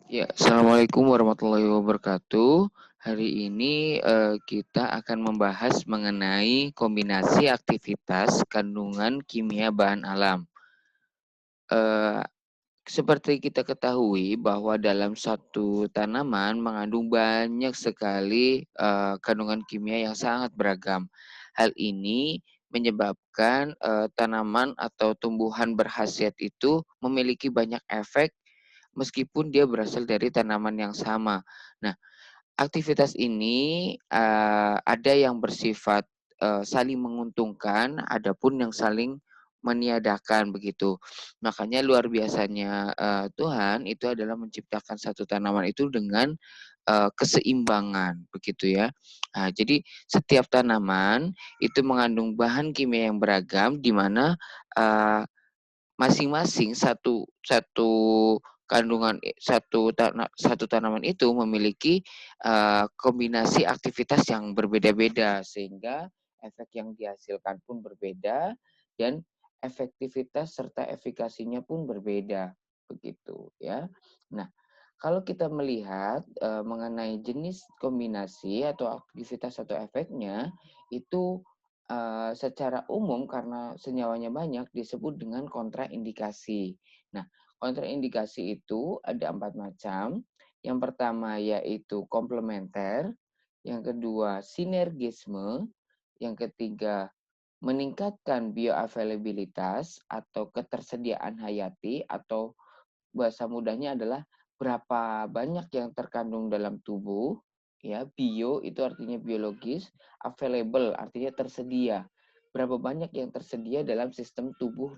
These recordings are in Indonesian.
Ya, Assalamualaikum warahmatullahi wabarakatuh. Hari ini kita akan membahas mengenai kombinasi aktivitas kandungan kimia bahan alam. Eh, Seperti kita ketahui bahwa dalam satu tanaman mengandung banyak sekali kandungan kimia yang sangat beragam. Hal ini menyebabkan tanaman atau tumbuhan berkhasiat itu memiliki banyak efek meskipun dia berasal dari tanaman yang sama. Nah, aktivitas ini ada yang bersifat saling menguntungkan, ada pun yang saling meniadakan begitu. Makanya luar biasanya Tuhan itu adalah menciptakan satu tanaman itu dengan keseimbangan begitu ya. Nah, jadi setiap tanaman itu mengandung bahan kimia yang beragam di mana uh, masing-masing satu satu kandungan satu tanaman itu memiliki kombinasi aktivitas yang berbeda-beda sehingga efek yang dihasilkan pun berbeda dan efektivitas serta efikasinya pun berbeda begitu ya. Nah, kalau kita melihat mengenai jenis kombinasi atau aktivitas atau efeknya itu secara umum karena senyawanya banyak disebut dengan kontraindikasi. Nah, kontraindikasi itu ada 4 macam. Yang pertama yaitu komplementer, yang kedua sinergisme, yang ketiga meningkatkan bioavailabilitas atau ketersediaan hayati atau bahasa mudahnya adalah berapa banyak yang terkandung dalam tubuh, ya. Bio itu artinya biologis, available artinya tersedia. Berapa banyak yang tersedia dalam sistem tubuh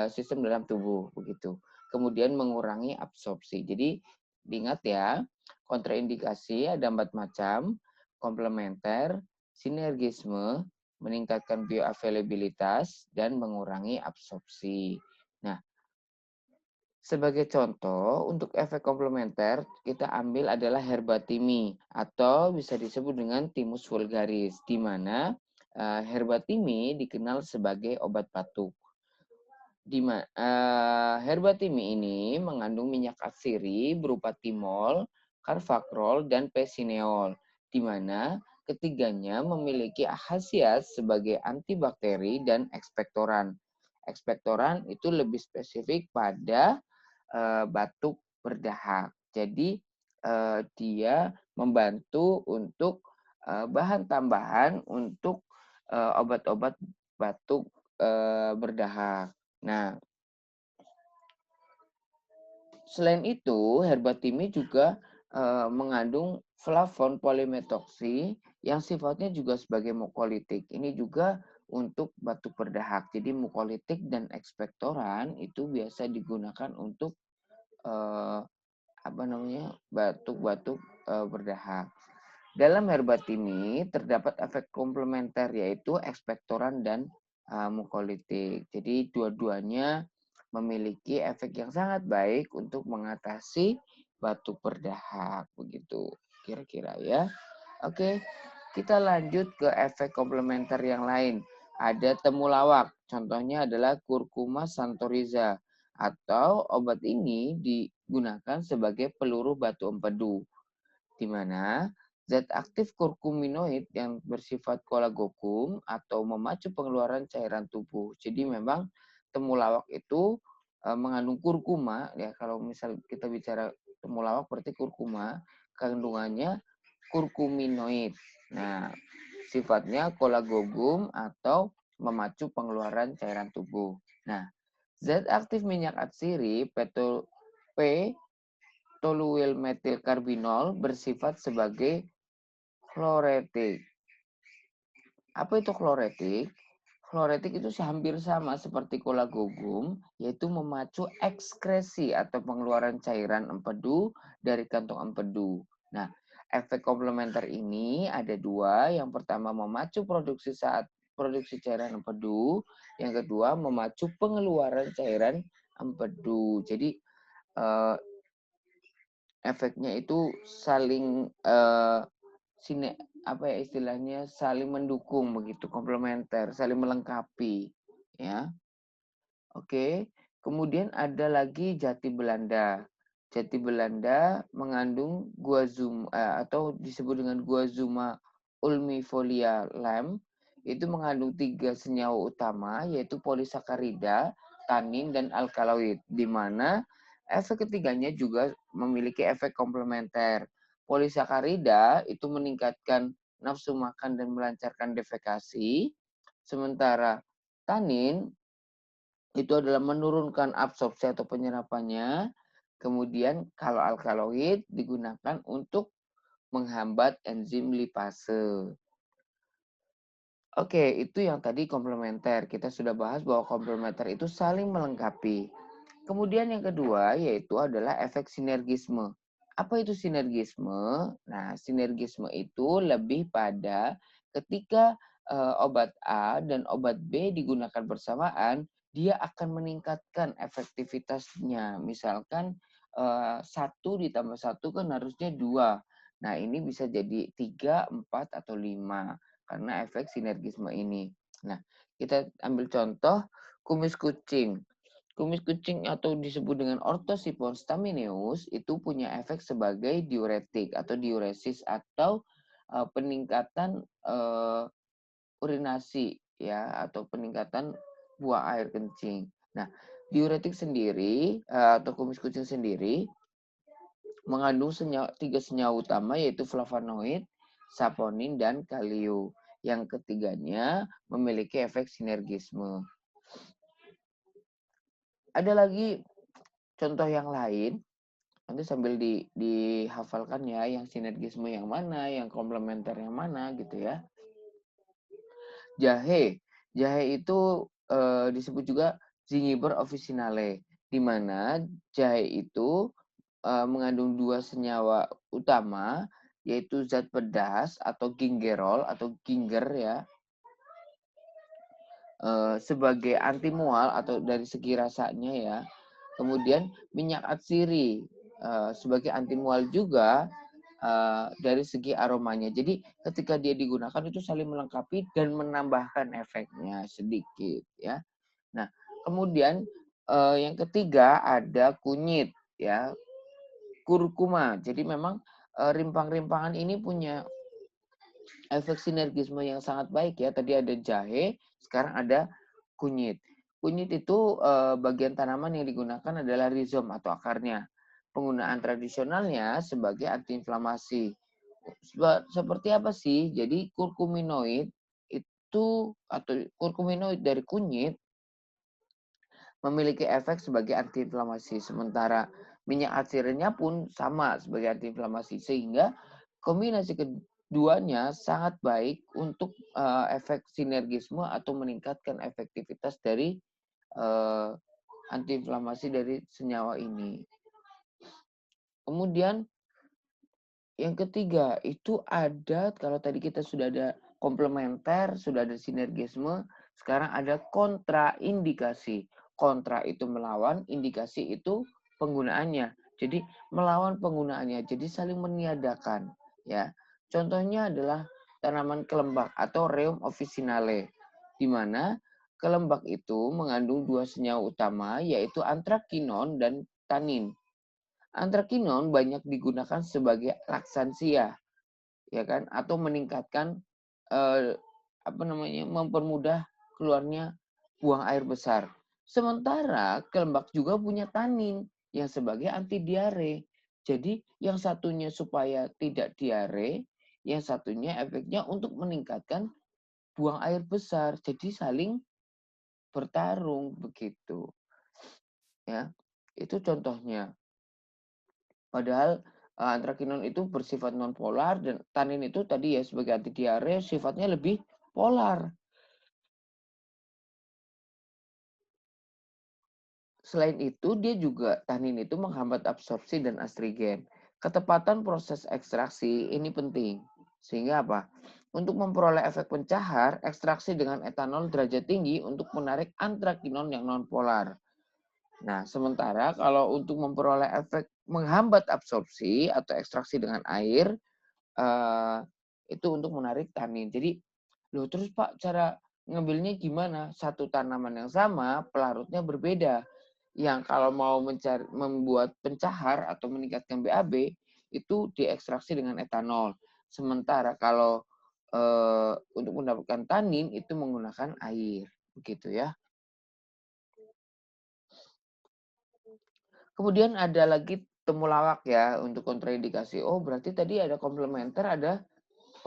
sistem dalam tubuh begitu. Kemudian mengurangi absorpsi. Jadi diingat ya, kontraindikasi ada 4 macam, komplementer, sinergisme, meningkatkan bioavailabilitas dan mengurangi absorpsi. Nah, sebagai contoh, untuk efek komplementer, kita ambil adalah herbatimi atau bisa disebut dengan Thymus vulgaris, di mana herbatimi dikenal sebagai obat batuk. Herbatimi ini mengandung minyak atsiri berupa timol, carfacrol, dan pesineol, di mana ketiganya memiliki khasiat sebagai antibakteri dan ekspektoran. Ekspektoran itu lebih spesifik pada batuk berdahak. Jadi dia membantu untuk bahan tambahan untuk obat-obat batuk berdahak. Nah, selain itu herbatimi juga mengandung flavon polimetoksi yang sifatnya juga sebagai mukolitik. Ini juga untuk batuk berdahak. Jadi mukolitik dan ekspektoran itu biasa digunakan untuk eh, batuk-batuk berdahak. Dalam herbatimi terdapat efek komplementer yaitu ekspektoran dan mukolitik. Jadi dua-duanya memiliki efek yang sangat baik untuk mengatasi batuk berdahak begitu kira-kira ya. Oke, kita lanjut ke efek komplementer yang lain. Ada temulawak, contohnya adalah Curcuma santoriza atau obat ini digunakan sebagai peluru batu empedu di mana zat aktif kurkuminoid yang bersifat kolagokum atau memacu pengeluaran cairan tubuh. Jadi memang temulawak itu mengandung kurkuma ya, kalau misal kita bicara temulawak berarti kurkuma kandungannya kurkuminoid. Nah, sifatnya kolagokum atau memacu pengeluaran cairan tubuh. Nah, zat aktif minyak atsiri P toluil metil karbinol bersifat sebagai kloretik. Apa itu kloretik? Kloretik itu hampir sama seperti kolagokum, yaitu memacu ekskresi atau pengeluaran cairan empedu dari kantong empedu. Nah, efek komplementer ini ada dua. Yang pertama memacu produksi saat produksi cairan empedu, yang kedua memacu pengeluaran cairan empedu. Jadi efeknya itu saling sine apa ya istilahnya saling mendukung begitu, komplementer, saling melengkapi ya. Oke. Kemudian ada lagi jati Belanda. jati Belanda mengandung guazum atau disebut dengan guazuma ulmifolia Lam, itu mengandung 3 senyawa utama yaitu polisakarida, tanin, dan alkaloid, di mana efek ketiganya juga memiliki efek komplementer. Polisakarida itu meningkatkan nafsu makan dan melancarkan defekasi, sementara tanin itu adalah menurunkan absorpsi atau penyerapannya. Kemudian kalau alkaloid digunakan untuk menghambat enzim lipase. Oke, itu yang tadi komplementer. Kita sudah bahas bahwa komplementer itu saling melengkapi. Kemudian yang kedua yaitu adalah efek sinergisme. Apa itu sinergisme? Nah, sinergisme itu lebih pada ketika obat A dan obat B digunakan bersamaan, dia akan meningkatkan efektivitasnya. Misalkan 1 ditambah 1 kan harusnya 2. Nah, ini bisa jadi 3, 4, atau 5 karena efek sinergisme ini. Nah, kita ambil contoh kumis kucing. Kumis kucing atau disebut dengan Orthosipon stamineus itu punya efek sebagai diuretik atau diuresis atau peningkatan urinasi ya atau peningkatan buang air kencing. Nah, diuretik sendiri atau kumis kucing sendiri mengandung 3 senyawa utama yaitu flavonoid, saponin, dan kalio. Yang ketiganya memiliki efek sinergisme. Ada lagi contoh yang lain, nanti sambil dihafalkan ya, yang sinergisme yang mana, yang komplementer yang mana gitu ya. Jahe. Jahe itu disebut juga Zingiber officinale, di mana jahe itu mengandung 2 senyawa utama, yaitu zat pedas atau gingerol atau ginger ya, sebagai anti mual atau dari segi rasanya ya. Kemudian minyak atsiri sebagai anti mual juga dari segi aromanya. Jadi ketika dia digunakan itu saling melengkapi dan menambahkan efeknya sedikit ya. Nah, kemudian yang ketiga ada kunyit ya, kurkuma. Jadi memang rimpang-rimpangan ini punya efek sinergisme yang sangat baik ya. Tadi ada jahe, sekarang ada kunyit. Kunyit itu bagian tanaman yang digunakan adalah rizom atau akarnya. Penggunaan tradisionalnya sebagai antiinflamasi. Seperti apa sih? Jadi kurkuminoid itu atau kurkuminoid dari kunyit memiliki efek sebagai antiinflamasi. Sementara minyak atsirinya pun sama sebagai antiinflamasi. Sehingga kombinasi keduanya sangat baik untuk efek sinergisme atau meningkatkan efektivitas dari antiinflamasi dari senyawa ini. Kemudian yang ketiga itu ada, kalau tadi kita sudah ada komplementer, sudah ada sinergisme, sekarang ada kontraindikasi. Kontra itu melawan, indikasi itu penggunaannya. Jadi melawan penggunaannya, jadi saling meniadakan. Ya, contohnya adalah tanaman kelembak atau Rheum officinale, di mana kelembak itu mengandung 2 senyawa utama yaitu antrakinon dan tanin. Antrakinon banyak digunakan sebagai laksansia, ya kan, atau meningkatkan mempermudah keluarnya buang air besar. Sementara kelembak juga punya tanin yang sebagai anti diare. Jadi yang satunya supaya tidak diare, yang satunya efeknya untuk meningkatkan buang air besar. Jadi saling bertarung begitu. Ya. Itu contohnya. Padahal antrakinon itu bersifat nonpolar dan tanin itu tadi ya sebagai anti diare sifatnya lebih polar. Selain itu dia juga tanin itu menghambat absorpsi dan astrigen. Ketepatan proses ekstraksi ini penting. Sehingga apa? Untuk memperoleh efek pencahar, ekstraksi dengan etanol derajat tinggi untuk menarik antrakinon yang nonpolar. Nah, sementara kalau untuk memperoleh efek menghambat absorpsi atau ekstraksi dengan air, itu untuk menarik tanin. Jadi, loh terus Pak cara ngambilnya gimana? Satu tanaman yang sama, pelarutnya berbeda. yang kalau mau membuat pencahar atau meningkatkan BAB itu diekstraksi dengan etanol. Sementara kalau untuk mendapatkan tanin itu menggunakan air, begitu ya. Kemudian ada lagi temulawak ya untuk kontraindikasi. Oh, berarti tadi ada komplementer, ada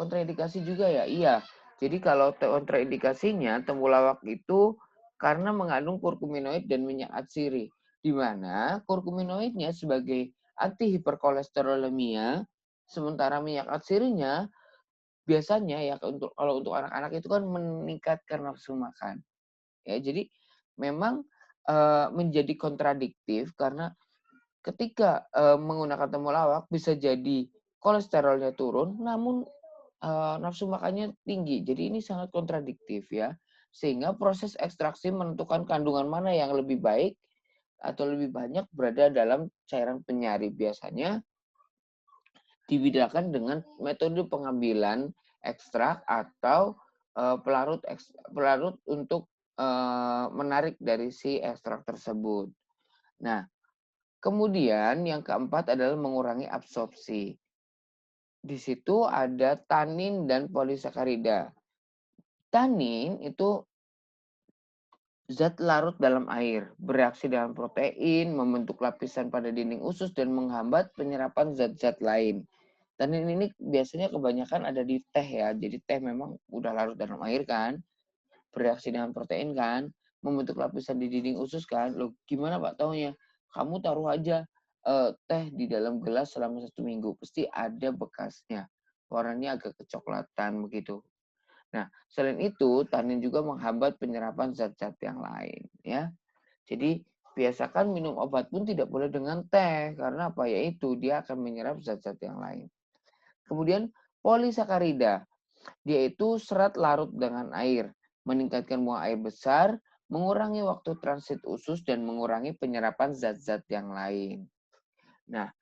kontraindikasi juga ya? Iya. Jadi kalau kontraindikasinya temulawak itu karena mengandung kurkuminoid dan minyak atsiri, di mana kurkuminoidnya sebagai antihiperkolesterolemia, sementara minyak atsirinya biasanya ya kalau untuk anak-anak itu kan meningkatkan nafsu makan. Ya, jadi memang menjadi kontradiktif karena ketika menggunakan temulawak bisa jadi kolesterolnya turun, namun nafsu makannya tinggi. Jadi ini sangat kontradiktif ya. Sehingga proses ekstraksi menentukan kandungan mana yang lebih baik atau lebih banyak berada dalam cairan penyari. Biasanya dibedakan dengan metode pengambilan ekstrak atau pelarut untuk menarik dari si ekstrak tersebut. Nah, kemudian yang keempat adalah mengurangi absorpsi. Di situ ada tanin dan polisakarida. Tanin itu zat larut dalam air, bereaksi dengan protein, membentuk lapisan pada dinding usus, dan menghambat penyerapan zat-zat lain. Tanin ini biasanya kebanyakan ada di teh ya, jadi teh memang udah larut dalam air kan, bereaksi dengan protein kan, membentuk lapisan di dinding usus kan. Loh, gimana Pak taunya? Kamu taruh aja teh di dalam gelas selama 1 minggu, pasti ada bekasnya. Warnanya agak kecoklatan begitu. Nah, selain itu, tanin juga menghambat penyerapan zat-zat yang lain, ya. Jadi, biasakan minum obat pun tidak boleh dengan teh, karena apa? Yaitu dia akan menyerap zat-zat yang lain. Kemudian, polisakarida. Dia itu serat larut dengan air, meningkatkan buang air besar, mengurangi waktu transit usus, dan mengurangi penyerapan zat-zat yang lain. Nah,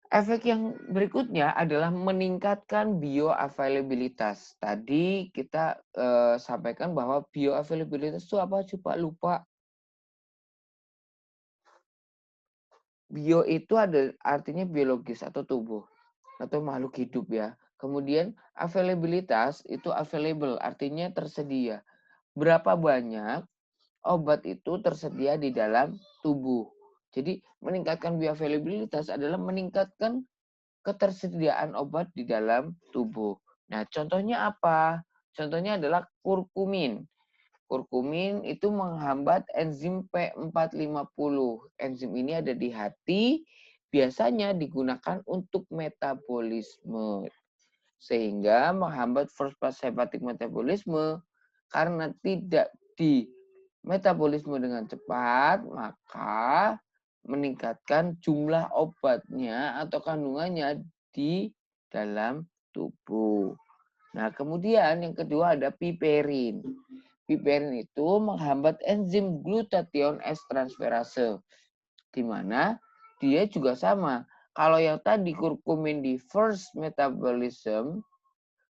efek yang berikutnya adalah meningkatkan bioavailabilitas. Tadi kita sampaikan bahwa bioavailabilitas itu apa? Coba lupa. Bio itu ada artinya biologis atau tubuh atau makhluk hidup ya. Kemudian availabilitas itu available artinya tersedia. Berapa banyak obat itu tersedia di dalam tubuh. Jadi meningkatkan bioavailabilitas adalah meningkatkan ketersediaan obat di dalam tubuh. Nah, contohnya apa? Contohnya adalah kurkumin. Kurkumin itu menghambat enzim P450. Enzim ini ada di hati, biasanya digunakan untuk metabolisme. Sehingga menghambat first pass hepatic metabolisme karena tidak di metabolisme dengan cepat, maka meningkatkan jumlah obatnya atau kandungannya di dalam tubuh. Nah, kemudian yang kedua ada piperin. Piperin itu menghambat enzim glutathione S transferase, di mana dia juga sama. Kalau yang tadi kurkumin di first metabolism,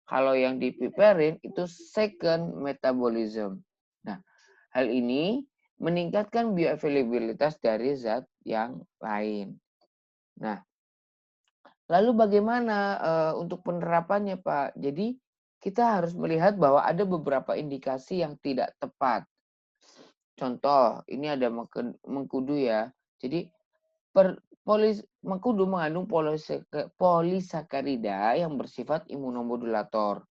kalau yang di piperin itu second metabolism. Nah, hal ini meningkatkan bioavailabilitas dari zat yang lain. Nah, lalu bagaimana untuk penerapannya, Pak? Jadi kita harus melihat bahwa ada beberapa indikasi yang tidak tepat. Contoh, ini ada mengkudu ya. Jadi mengkudu mengandung polisakarida yang bersifat imunomodulator.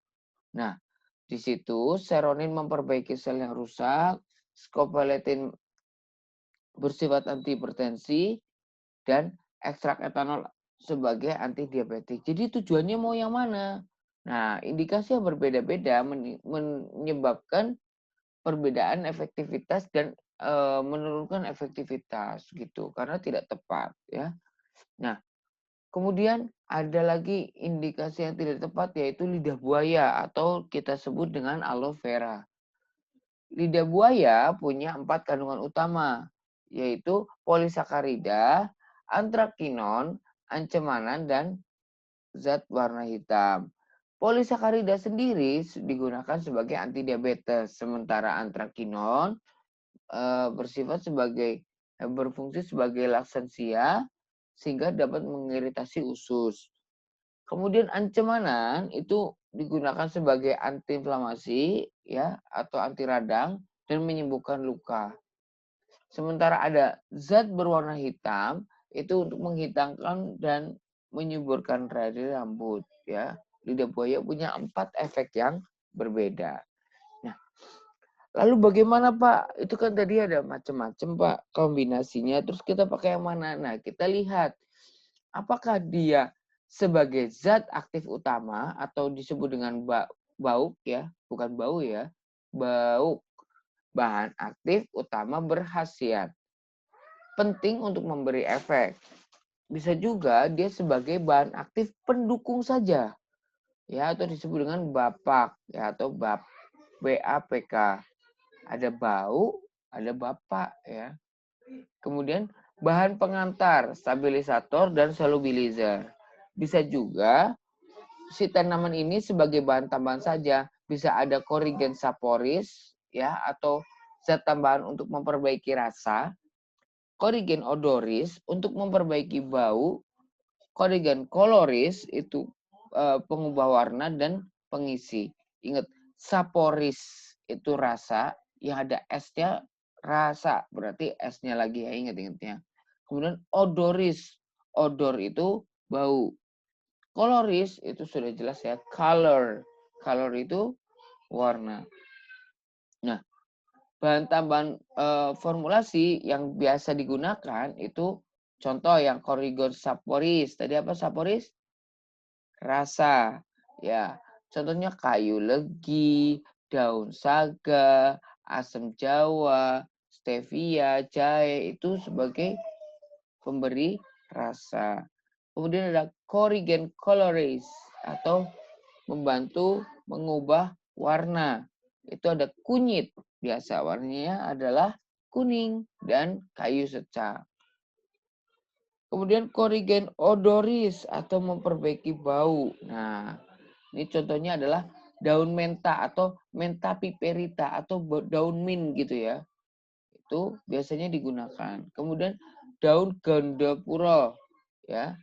Nah, di situ seronin memperbaiki sel yang rusak, scopoletin bersifat antihipertensi, dan ekstrak etanol sebagai antidiabetik. Jadi tujuannya mau yang mana? Nah, indikasi yang berbeda-beda menyebabkan perbedaan efektivitas dan menurunkan efektivitas gitu karena tidak tepat ya. Nah, kemudian ada lagi indikasi yang tidak tepat yaitu lidah buaya atau kita sebut dengan aloe vera. Lidah buaya punya 4 kandungan utama, yaitu polisakarida, antrakinon, ancemanan, dan zat warna hitam. Polisakarida sendiri digunakan sebagai antidiabetes, sementara antrakinon bersifat sebagai berfungsi sebagai laksansia sehingga dapat mengiritasi usus. Kemudian ancemanan itu digunakan sebagai antiinflamasi ya atau anti radang dan menyembuhkan luka. Sementara ada zat berwarna hitam itu untuk menghitamkan dan menyuburkan radi rambut ya. Lidah buaya punya 4 efek yang berbeda. Nah, lalu bagaimana Pak? Itu kan tadi ada macam-macam Pak kombinasinya. Terus kita pakai yang mana? Nah, kita lihat apakah dia sebagai zat aktif utama atau disebut dengan bauk ya, bukan bau ya. Bauk, bahan aktif utama berkhasiat penting untuk memberi efek. Bisa juga dia sebagai bahan aktif pendukung saja ya atau disebut dengan bapak ya atau BAPK. Ada bau, ada bapak ya. Kemudian bahan pengantar, stabilisator dan solubilizer. Bisa juga si tanaman ini sebagai bahan tambahan saja. Bisa ada korigen saporis ya atau zat tambahan untuk memperbaiki rasa. Korigen odoris untuk memperbaiki bau, korigen koloris itu pengubah warna dan pengisi. Ingat, saporis itu rasa, yang ada S-nya rasa, berarti S-nya lagi ya, ingat-ingatnya. Kemudian odoris, odor itu bau. Koloris itu sudah jelas ya, color. Color itu warna. Nah, bahan tambahan formulasi yang biasa digunakan itu contoh yang korigon saporis. Tadi apa saporis? Rasa. Ya, contohnya kayu legi, daun saga, asam jawa, stevia, jahe itu sebagai pemberi rasa. Kemudian ada korigen coloris atau membantu mengubah warna. Itu ada kunyit. Biasa warnanya adalah kuning dan kayu secang. Kemudian korigen odoris atau memperbaiki bau. Nah, ini contohnya adalah daun menta atau menta piperita atau daun mint gitu ya. Itu biasanya digunakan. Kemudian daun gandapura ya.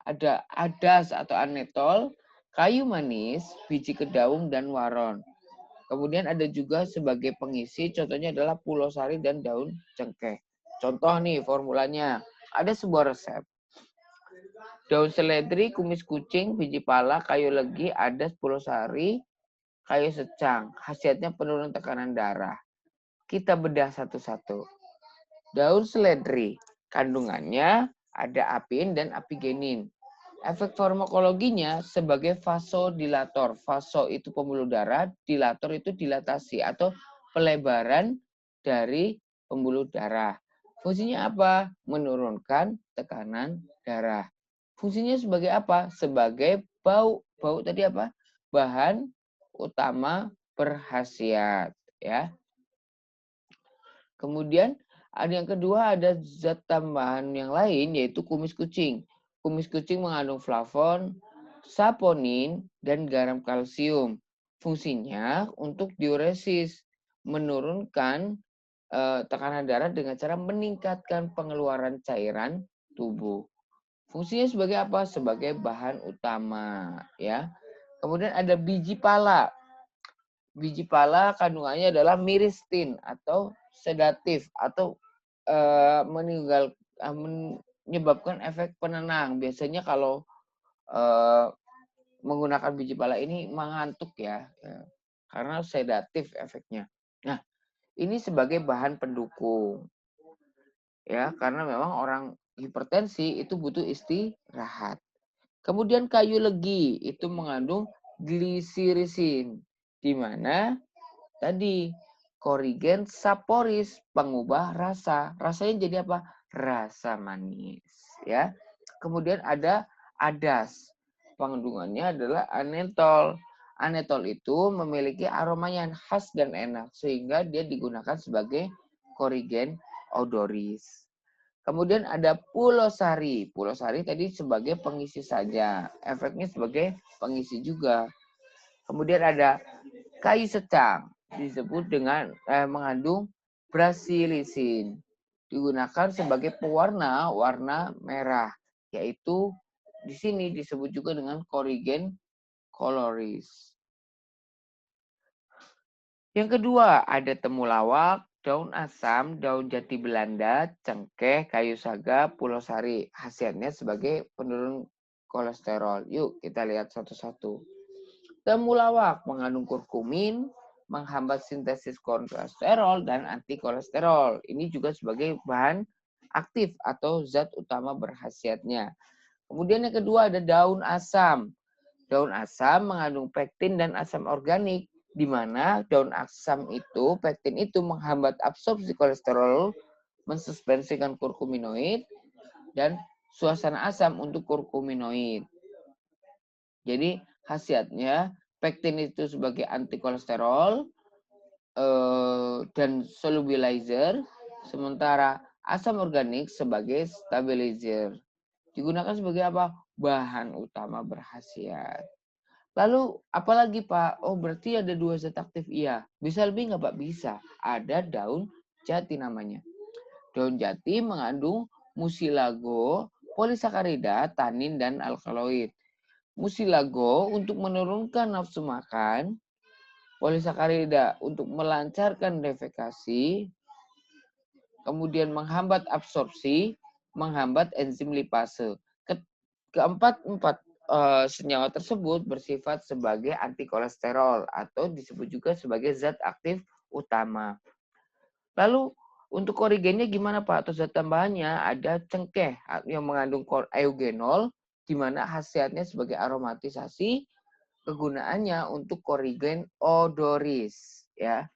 Ada adas atau anetol, kayu manis, biji kedaung dan waron. Kemudian ada juga sebagai pengisi, contohnya adalah pulau sari dan daun cengkeh. Contoh nih formulanya, ada sebuah resep. Daun seledri, kumis kucing, biji pala, kayu legi, adas, pulau sari, kayu secang. Khasiatnya penurun tekanan darah. Kita bedah satu-satu. Daun seledri, kandungannya ada apin dan apigenin. Efek farmakologinya sebagai vasodilator. Vaso itu pembuluh darah, dilator itu dilatasi atau pelebaran dari pembuluh darah. Fungsinya apa? Menurunkan tekanan darah. Fungsinya sebagai apa? Sebagai bau. Bau tadi apa? Bahan utama berkhasiat, ya. Kemudian ada yang kedua, ada zat tambahan yang lain yaitu kumis kucing. Kumis kucing mengandung flavon, saponin, dan garam kalsium. Fungsinya untuk diuresis, menurunkan tekanan darah dengan cara meningkatkan pengeluaran cairan tubuh. Fungsinya sebagai apa? Sebagai bahan utama, ya. Kemudian ada biji pala. Biji pala kandungannya adalah miristin atau sedatif atau menyebabkan efek penenang. Biasanya kalau menggunakan biji pala ini mengantuk ya, karena sedatif efeknya. Nah, ini sebagai bahan pendukung ya, karena memang orang hipertensi itu butuh istirahat. Kemudian kayu legi itu mengandung glisirisin, di mana tadi korigen saporis pengubah rasa. Rasanya jadi apa? Rasa manis ya. Kemudian ada adas. Kandungannya adalah anetol. Anetol itu memiliki aroma yang khas dan enak sehingga dia digunakan sebagai korigen odoris. Kemudian ada pulosari. Pulosari tadi sebagai pengisi saja. Efeknya sebagai pengisi juga. Kemudian ada kayu secang. Disebut dengan mengandung brasilisin. digunakan sebagai pewarna warna merah, yaitu di sini disebut juga dengan korigen koloris. Yang kedua, ada temulawak, daun asam, daun jati Belanda, cengkeh, kayu saga, pulau sari. Khasiatnya sebagai penurun kolesterol. Yuk kita lihat satu-satu. Temulawak mengandung kurkumin, menghambat sintesis kolesterol dan anti kolesterol. Ini juga sebagai bahan aktif atau zat utama berkhasiatnya. Kemudian yang kedua ada daun asam. Daun asam mengandung pektin dan asam organik, di mana daun asam itu, pektin itu menghambat absorpsi kolesterol, mensuspensikan kurkuminoid, dan suasana asam untuk kurkuminoid. Jadi khasiatnya pektin itu sebagai anti kolesterol dan solubilizer, sementara asam organik sebagai stabilizer. Digunakan sebagai apa? Bahan utama berkhasiat. Lalu apalagi Pak? Oh berarti ada 2 zat aktif. Iya. Bisa lebih nggak Pak? Bisa. Ada daun jati namanya. Daun jati mengandung musilago, polisakarida, tanin, dan alkaloid. Musilago untuk menurunkan nafsu makan, polisakarida untuk melancarkan defekasi, kemudian menghambat absorpsi, menghambat enzim lipase. Keempat senyawa tersebut bersifat sebagai anti kolesterol atau disebut juga sebagai zat aktif utama. Lalu untuk korigennya gimana Pak? Atau zat tambahannya ada cengkeh yang mengandung eugenol, di mana khasiatnya sebagai aromatisasi, kegunaannya untuk korigen odoris, ya.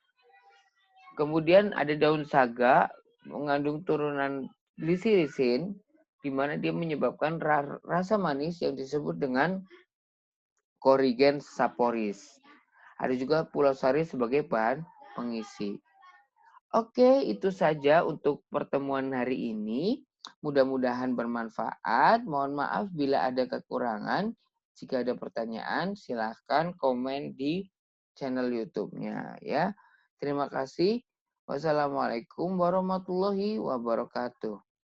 Kemudian ada daun saga mengandung turunan glisirisin, di mana dia menyebabkan rasa manis yang disebut dengan korigen saporis. Ada juga pulau sari sebagai bahan pengisi. Oke, itu saja untuk pertemuan hari ini. Mudah-mudahan bermanfaat. Mohon maaf bila ada kekurangan. Jika ada pertanyaan, silahkan komen di channel YouTube-nya ya. Terima kasih. Wassalamualaikum warahmatullahi wabarakatuh.